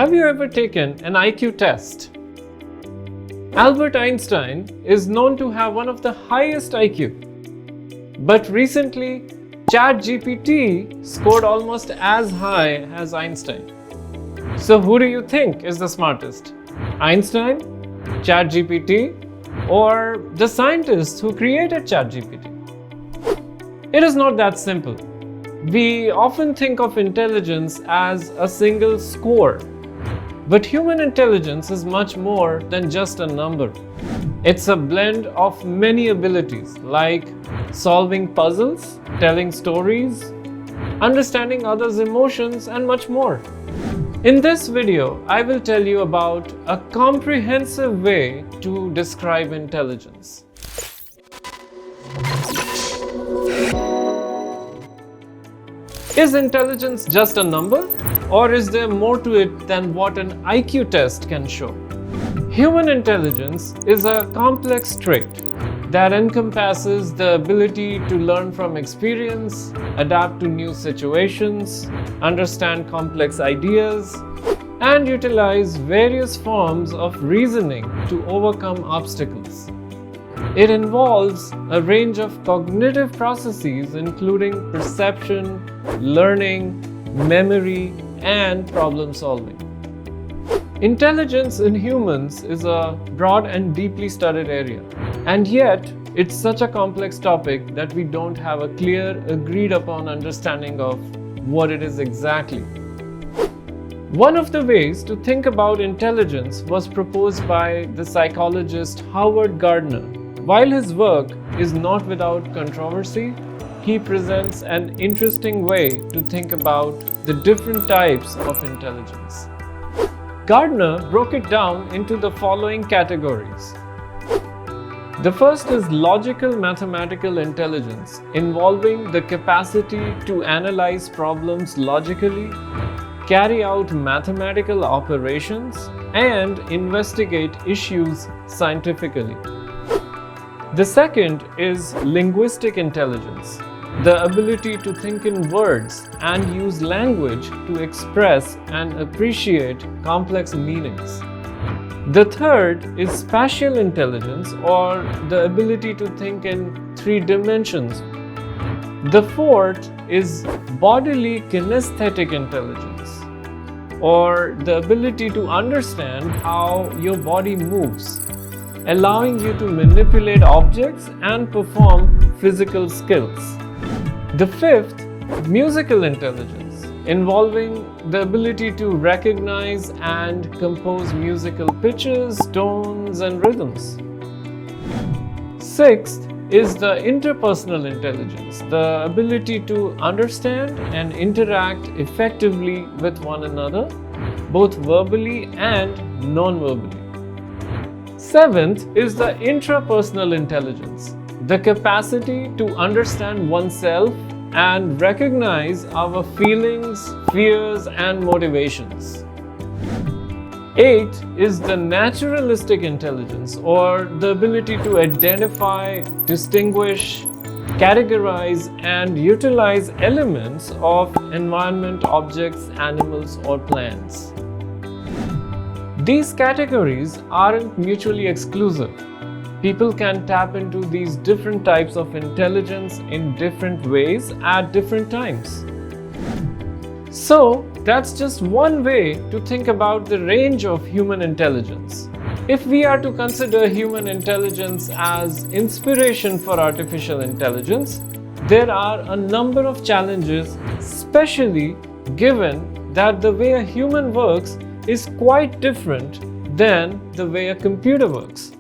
Have you ever taken an IQ test? Albert Einstein is known to have one of the highest IQ. But recently, ChatGPT scored almost as high as Einstein. So who do you think is the smartest? Einstein, ChatGPT, or the scientists who created ChatGPT? It is not that simple. We often think of intelligence as a single score. But human intelligence is much more than just a number. It's a blend of many abilities like solving puzzles, telling stories, understanding others' emotions, and much more. In this video, I will tell you about a comprehensive way to describe intelligence. Is intelligence just a number, or is there more to it than what an IQ test can show? Human intelligence is a complex trait that encompasses the ability to learn from experience, adapt to new situations, understand complex ideas, and utilize various forms of reasoning to overcome obstacles. It involves a range of cognitive processes including perception, learning, memory, and problem solving. Intelligence in humans is a broad and deeply studied area, and yet it's such a complex topic that we don't have a clear, agreed upon understanding of what it is exactly. One of the ways to think about intelligence was proposed by the psychologist Howard Gardner. While his work is not without controversy, he presents an interesting way to think about the different types of intelligence. Gardner broke it down into the following categories. The first is logical mathematical intelligence, involving the capacity to analyze problems logically, carry out mathematical operations, and investigate issues scientifically. The second is linguistic intelligence, the ability to think in words and use language to express and appreciate complex meanings. The third is spatial intelligence, or the ability to think in 3 dimensions. The fourth is bodily kinesthetic intelligence, or the ability to understand how your body moves, allowing you to manipulate objects and perform physical skills. The fifth, musical intelligence, involving the ability to recognize and compose musical pitches, tones, and rhythms. Sixth is the interpersonal intelligence, the ability to understand and interact effectively with one another, both verbally and non-verbally. Seventh is the intrapersonal intelligence, the capacity to understand oneself and recognize our feelings, fears, and motivations. Eighth is the naturalistic intelligence, or the ability to identify, distinguish, categorize, and utilize elements of environment, objects, animals, or plants. These categories aren't mutually exclusive. People can tap into these different types of intelligence in different ways at different times. So, that's just one way to think about the range of human intelligence. If we are to consider human intelligence as inspiration for artificial intelligence, there are a number of challenges, especially given that the way a human works is quite different than the way a computer works.